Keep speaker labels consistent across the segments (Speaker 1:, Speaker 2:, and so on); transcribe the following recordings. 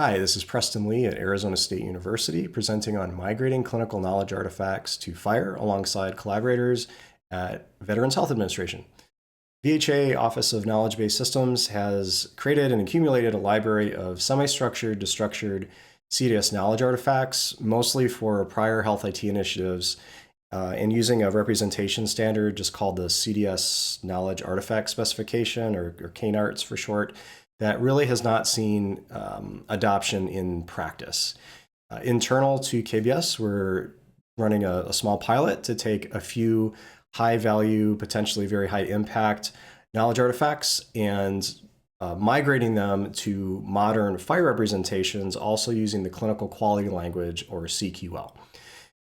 Speaker 1: Hi, this is Preston Lee at Arizona State University presenting on migrating clinical knowledge artifacts to FHIR alongside collaborators at Veterans Health Administration. VHA Office of Knowledge-Based Systems has created and accumulated a library of semi-structured to structured CDS knowledge artifacts, mostly for prior health IT initiatives, and using a representation standard just called the CDS Knowledge Artifact Specification, or KNARTS for short, that really has not seen adoption in practice. Internal to KBS, we're running a small pilot to take a few high value, potentially very high impact knowledge artifacts and migrating them to modern FHIR representations, also using the clinical quality language, or CQL.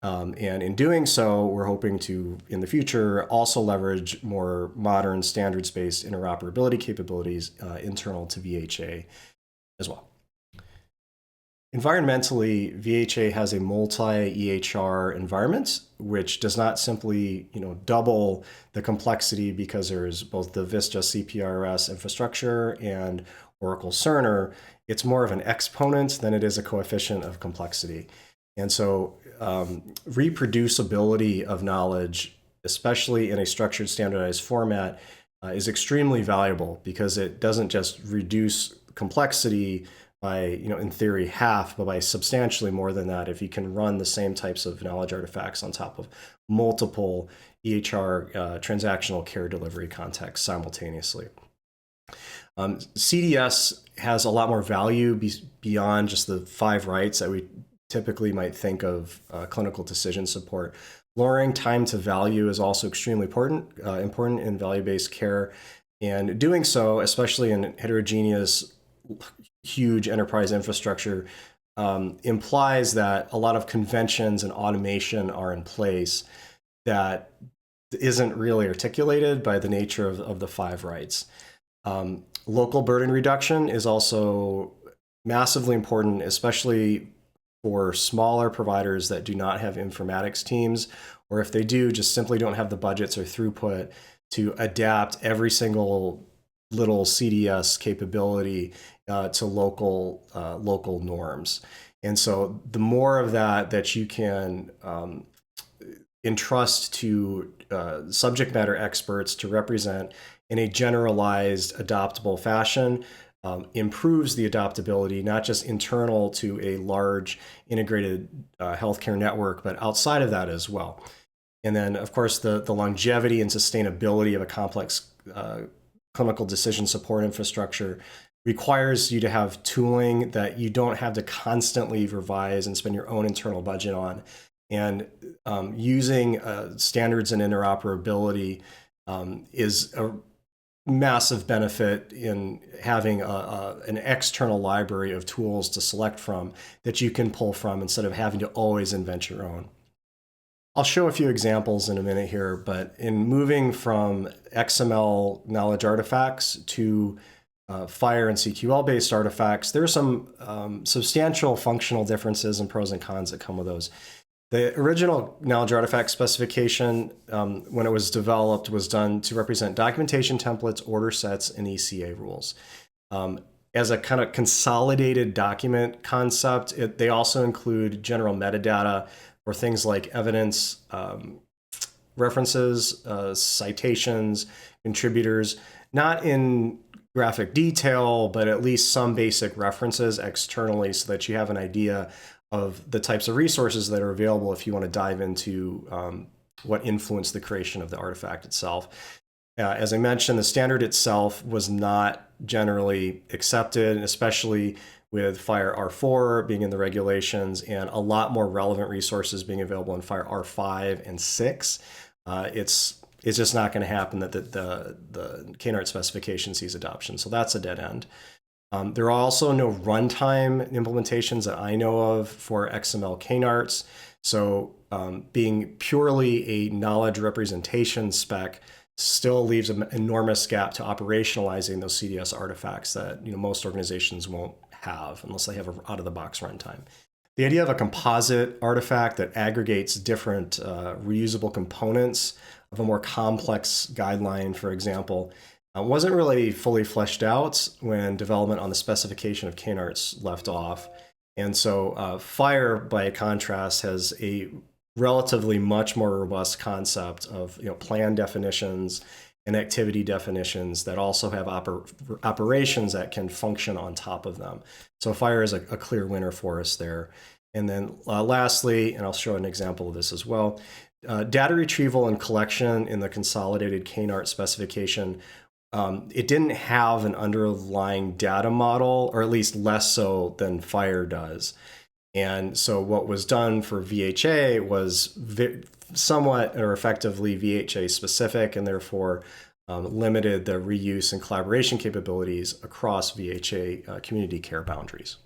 Speaker 1: And in doing so, we're hoping to, in the future, also leverage more modern standards-based interoperability capabilities internal to VHA as well. Environmentally, VHA has a multi-EHR environment, which does not simply double the complexity because there's both the Vista CPRS infrastructure and Oracle Cerner. It's more of an exponent than it is a coefficient of complexity. And so reproducibility of knowledge, especially in a structured standardized format, is extremely valuable because it doesn't just reduce complexity by, in theory, half, but by substantially more than that if you can run the same types of knowledge artifacts on top of multiple EHR transactional care delivery contexts simultaneously. CDS has a lot more value beyond just the 5 rights that we typically might think of clinical decision support. Lowering time to value is also extremely important in value-based care. And doing so, especially in heterogeneous, huge enterprise infrastructure, implies that a lot of conventions and automation are in place that isn't really articulated by the nature of the 5 rights. Local burden reduction is also massively important, especially for smaller providers that do not have informatics teams, or if they do, just simply don't have the budgets or throughput to adapt every single little CDS capability to local norms. And so the more of that you can entrust to subject matter experts to represent in a generalized, adoptable fashion, improves the adoptability, not just internal to a large integrated healthcare network, but outside of that as well. And then, of course, the longevity and sustainability of a complex clinical decision support infrastructure requires you to have tooling that you don't have to constantly revise and spend your own internal budget on. And using standards and interoperability is a massive benefit in having an external library of tools to select from that you can pull from instead of having to always invent your own. I'll show a few examples in a minute here, but in moving from XML knowledge artifacts to FHIR and CQL-based artifacts, there are some substantial functional differences and pros and cons that come with those. The original knowledge artifact specification, when it was developed, was done to represent documentation templates, order sets, and ECA rules. As a kind of consolidated document concept, they also include general metadata for things like evidence, references, citations, contributors, not in graphic detail, but at least some basic references externally so that you have an idea of the types of resources that are available if you want to dive into what influenced the creation of the artifact itself. As I mentioned, the standard itself was not generally accepted, especially with FHIR R4 being in the regulations and a lot more relevant resources being available in FHIR R5 and 6. It's just not going to happen that the KNART specification sees adoption. So that's a dead end. There are also no runtime implementations that I know of for XML KNARTs. So being purely a knowledge representation spec still leaves an enormous gap to operationalizing those CDS artifacts that most organizations won't have unless they have an out-of-the-box runtime. The idea of a composite artifact that aggregates different reusable components of a more complex guideline, for example, wasn't really fully fleshed out when development on the specification of K-NARTs left off. And so FHIR, by contrast, has a relatively much more robust concept of plan definitions and activity definitions that also have operations that can function on top of them. So FHIR is a clear winner for us there. And then lastly, and I'll show an example of this as well, data retrieval and collection in the consolidated K-NART specification, it didn't have an underlying data model, or at least less so than FHIR does. And so what was done for VHA was somewhat or effectively VHA specific, and therefore limited the reuse and collaboration capabilities across VHA community care boundaries.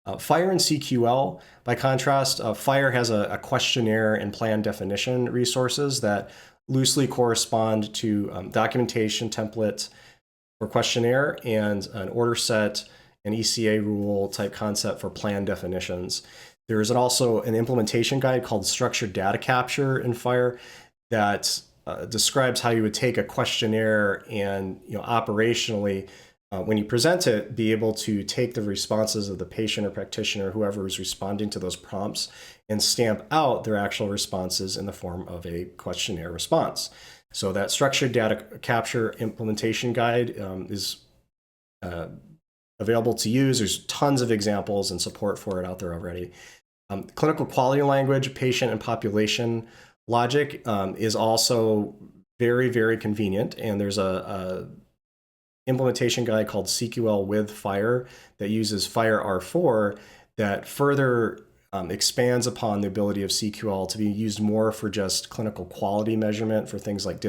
Speaker 1: FHIR and CQL, by contrast, FHIR has a questionnaire and plan definition resources that loosely correspond to documentation template for questionnaire and an order set and ECA rule type concept for plan definitions. There is also an implementation guide called Structured Data Capture in FHIR that describes how you would take a questionnaire and operationally, when you present it, be able to take the responses of the patient or practitioner, whoever is responding to those prompts, and stamp out their actual responses in the form of a questionnaire response. So that Structured Data Capture implementation guide is available to use. There's tons of examples and support for it out there already. Clinical quality language, patient and population logic is also very, very convenient. And there's a implementation guide called CQL with FHIR that uses FHIR R4 that further expands upon the ability of CQL to be used more for just clinical quality measurement for things like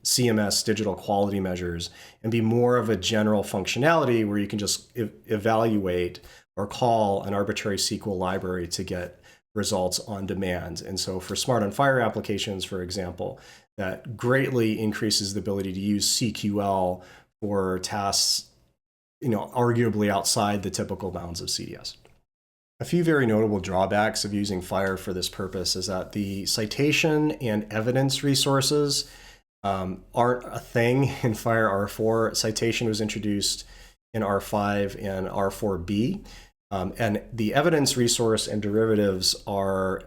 Speaker 1: CMS, digital quality measures, and be more of a general functionality where you can just evaluate or call an arbitrary SQL library to get results on demand. And so for Smart on FHIR applications, for example, that greatly increases the ability to use CQL for tasks, arguably outside the typical bounds of CDS. A few very notable drawbacks of using FHIR for this purpose is that the citation and evidence resources aren't a thing in FHIR R4. Citation was introduced in R5 and R4B. And the evidence resource and derivatives are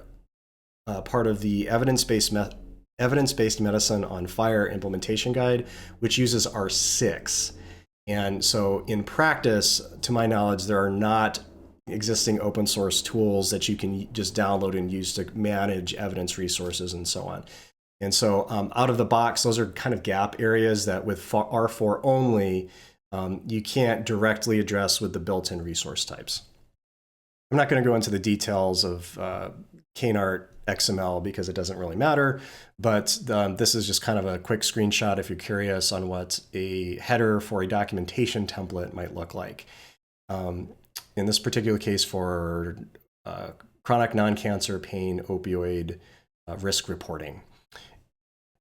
Speaker 1: part of the evidence-based medicine on FHIR implementation guide, which uses R6. And so in practice, to my knowledge, there are not existing open source tools that you can just download and use to manage evidence resources and so on. And so out of the box, those are kind of gap areas that with R4 only, you can't directly address with the built-in resource types. I'm not going to go into the details of K-NART XML because it doesn't really matter, but this is just kind of a quick screenshot if you're curious on what a header for a documentation template might look like. In this particular case for chronic non-cancer pain opioid risk reporting.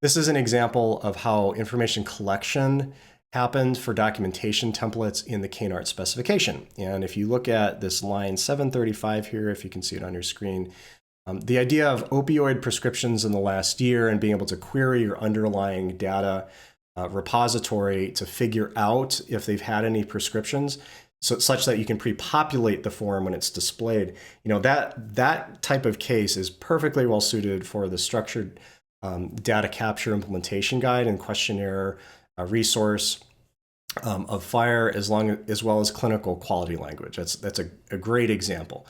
Speaker 1: This is an example of how information collection happened for documentation templates in the K-NART specification. And if you look at this line 735 here, if you can see it on your screen, the idea of opioid prescriptions in the last year and being able to query your underlying data repository to figure out if they've had any prescriptions, such that you can pre-populate the form when it's displayed. That type of case is perfectly well suited for the structured data capture implementation guide and questionnaire resource of FHIR, as well as clinical quality language. That's a great example.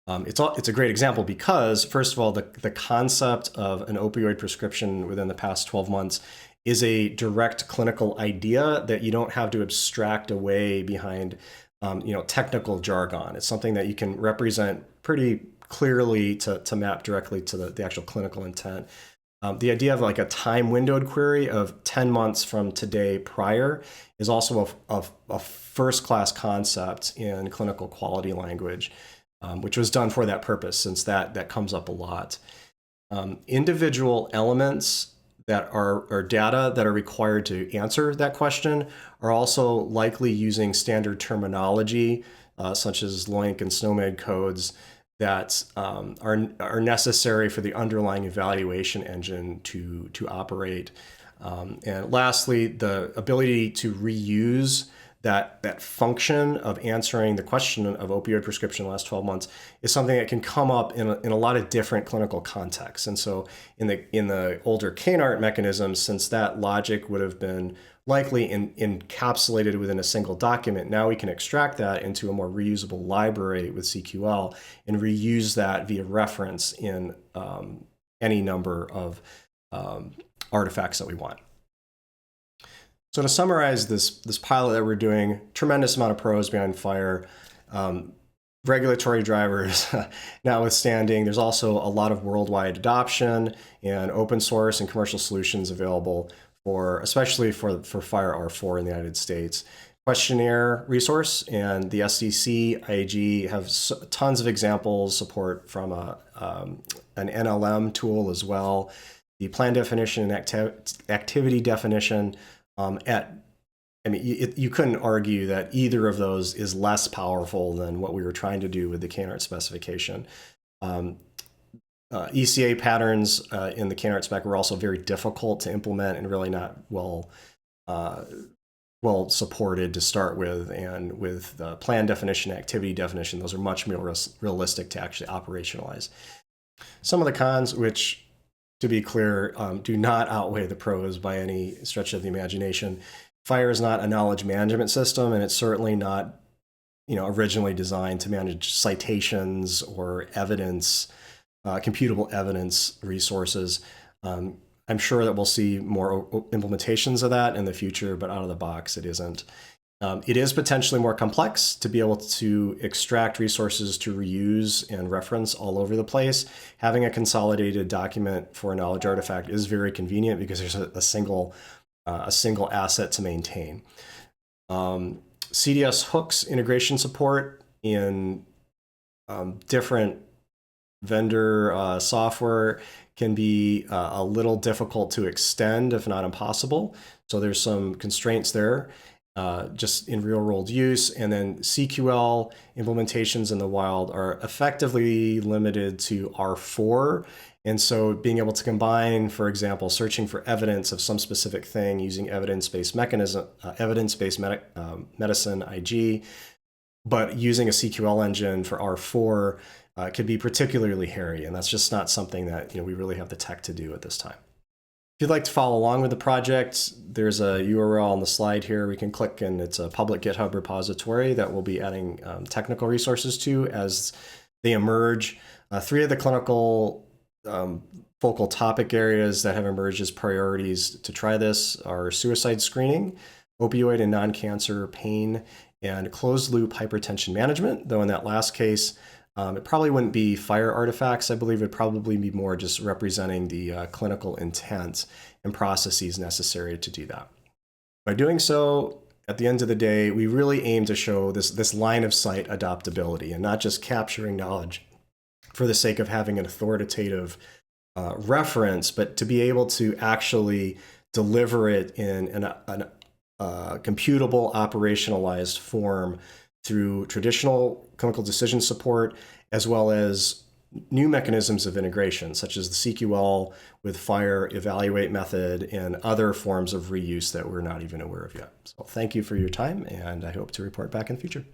Speaker 1: It's a great example because, first of all, the concept of an opioid prescription within the past 12 months is a direct clinical idea that you don't have to abstract away behind technical jargon. It's something that you can represent pretty clearly to map directly to the actual clinical intent. The idea of like a time windowed query of 10 months from today prior is also a first-class concept in clinical quality language, which was done for that purpose, since that comes up a lot. Individual elements that are data that are required to answer that question are also likely using standard terminology, such as LOINC and SNOMED codes that are necessary for the underlying evaluation engine to operate. And lastly, the ability to reuse that function of answering the question of opioid prescription in the last 12 months is something that can come up in a lot of different clinical contexts. And so in the older CANART mechanisms, since that logic would have been likely encapsulated within a single document, now we can extract that into a more reusable library with CQL and reuse that via reference in any number of artifacts that we want. So to summarize this pilot that we're doing, tremendous amount of pros behind FHIR. Regulatory drivers notwithstanding, there's also a lot of worldwide adoption and open source and commercial solutions available especially for FHIR R4 in the United States. Questionnaire resource and the SDC, IAG have tons of examples, support from an NLM tool as well. The plan definition and activity definition you couldn't argue that either of those is less powerful than what we were trying to do with the CANART specification. ECA patterns in the CANART spec were also very difficult to implement and really not well supported to start with. And with the plan definition, activity definition, those are much more realistic to actually operationalize. Some of the cons, which to be clear, do not outweigh the pros by any stretch of the imagination. FHIR is not a knowledge management system, and it's certainly not, originally designed to manage citations or evidence, computable evidence resources. I'm sure that we'll see more implementations of that in the future, but out of the box, it isn't. It is potentially more complex to be able to extract resources to reuse and reference all over the place. Having a consolidated document for a knowledge artifact is very convenient because there's a single asset to maintain. CDS hooks integration support in different vendor software can be a little difficult to extend, if not impossible. So there's some constraints there. Just in real world use. And then CQL implementations in the wild are effectively limited to R4. And so being able to combine, for example, searching for evidence of some specific thing using evidence-based medicine, IG, but using a CQL engine for R4 could be particularly hairy. And that's just not something that we really have the tech to do at this time. If you'd like to follow along with the project, there's a URL on the slide here. We can click, and it's a public GitHub repository that we'll be adding technical resources to as they emerge. 3 of the clinical focal topic areas that have emerged as priorities to try this are suicide screening, opioid and non-cancer pain, and closed-loop hypertension management, though in that last case, it probably wouldn't be FHIR artifacts. I believe it'd probably be more just representing the clinical intent and processes necessary to do that. By doing so, at the end of the day, we really aim to show this line of sight adoptability and not just capturing knowledge for the sake of having an authoritative reference, but to be able to actually deliver it in a computable, operationalized form through traditional clinical decision support, as well as new mechanisms of integration, such as the CQL with FHIR evaluate method and other forms of reuse that we're not even aware of yet. So thank you for your time, and I hope to report back in the future.